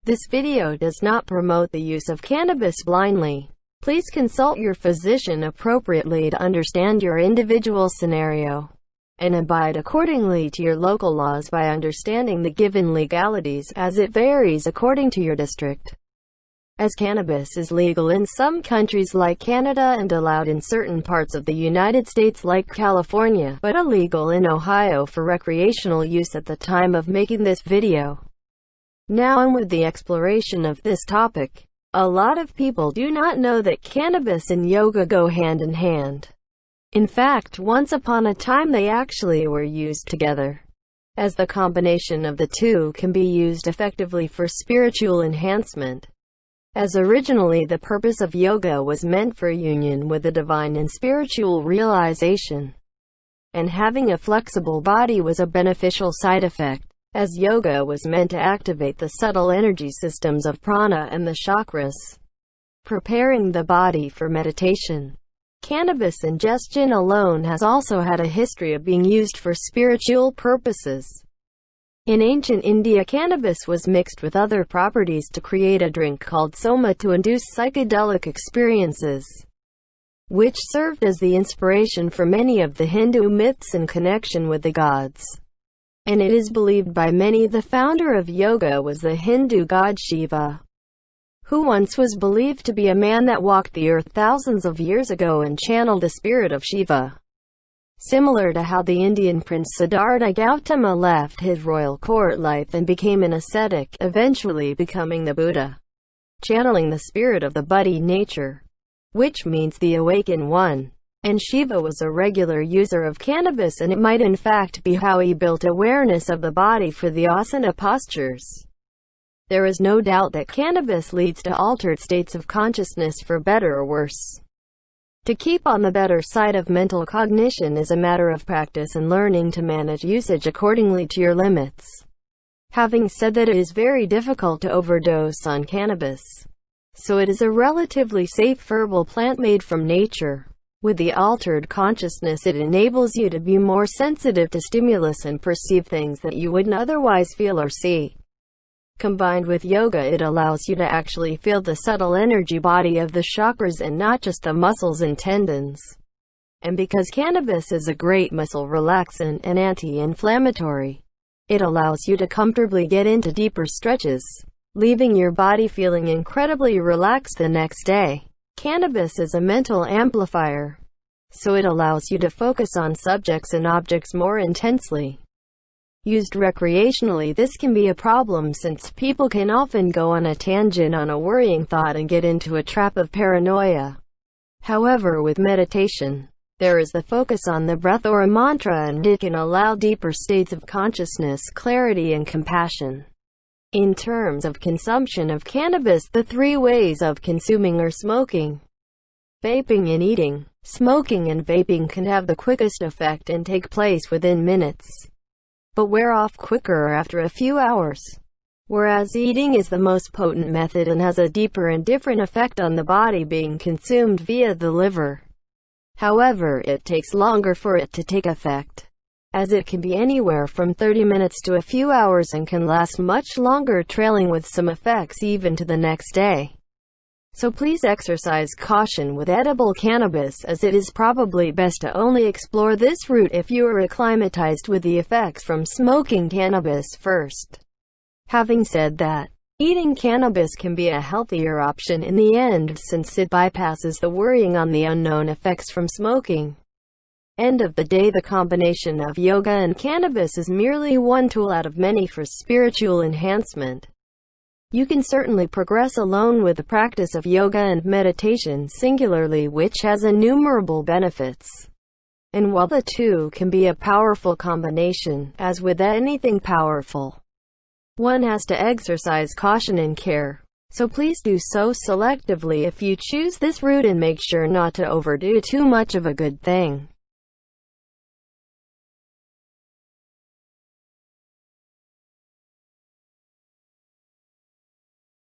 This video does not promote the use of cannabis blindly. Please consult your physician appropriately to understand your individual scenario, and abide accordingly to your local laws by understanding the given legalities, as it varies according to your district. As cannabis is legal in some countries like Canada and allowed in certain parts of the United States like California, but illegal in Ohio for recreational use at the time of making this video. Now on with the exploration of this topic. A lot of people do not know that cannabis and yoga go hand in hand. In fact, once upon a time they actually were used together, as the combination of the two can be used effectively for spiritual enhancement. As originally the purpose of yoga was meant for union with the divine and spiritual realization, and having a flexible body was a beneficial side effect, as yoga was meant to activate the subtle energy systems of prana and the chakras, preparing the body for meditation. Cannabis ingestion alone has also had a history of being used for spiritual purposes. In ancient India, cannabis was mixed with other properties to create a drink called soma to induce psychedelic experiences, which served as the inspiration for many of the Hindu myths in connection with the gods. And it is believed by many the founder of yoga was the Hindu god Shiva, who once was believed to be a man that walked the earth thousands of years ago and channeled the spirit of Shiva. Similar to how the Indian prince Siddhartha Gautama left his royal court life and became an ascetic, eventually becoming the Buddha, channeling the spirit of the Buddha nature, which means the awakened one. And Shiva was a regular user of cannabis, and it might in fact be how he built awareness of the body for the asana postures. There is no doubt that cannabis leads to altered states of consciousness for better or worse. To keep on the better side of mental cognition is a matter of practice and learning to manage usage accordingly to your limits. Having said that, it is very difficult to overdose on cannabis, so it is a relatively safe herbal plant made from nature. With the altered consciousness, it enables you to be more sensitive to stimulus and perceive things that you wouldn't otherwise feel or see. Combined with yoga, it allows you to actually feel the subtle energy body of the chakras and not just the muscles and tendons. And because cannabis is a great muscle relaxant and anti-inflammatory, it allows you to comfortably get into deeper stretches, leaving your body feeling incredibly relaxed the next day. Cannabis is a mental amplifier, so it allows you to focus on subjects and objects more intensely. Used recreationally, this can be a problem since people can often go on a tangent on a worrying thought and get into a trap of paranoia. However, with meditation, there is the focus on the breath or a mantra, and it can allow deeper states of consciousness, clarity and compassion. In terms of consumption of cannabis, the three ways of consuming are smoking, vaping and eating. Smoking and vaping can have the quickest effect and take place within minutes, but wear off quicker after a few hours, whereas eating is the most potent method and has a deeper and different effect on the body, being consumed via the liver. However, it takes longer for it to take effect, as it can be anywhere from 30 minutes to a few hours and can last much longer, trailing with some effects even to the next day. So please exercise caution with edible cannabis, as it is probably best to only explore this route if you are acclimatized with the effects from smoking cannabis first. Having said that, eating cannabis can be a healthier option in the end, since it bypasses the worrying on the unknown effects from smoking. End of the day, the combination of yoga and cannabis is merely one tool out of many for spiritual enhancement. You can certainly progress alone with the practice of yoga and meditation singularly, which has innumerable benefits. And while the two can be a powerful combination, as with anything powerful, one has to exercise caution and care. So please do so selectively if you choose this route, and make sure not to overdo too much of a good thing.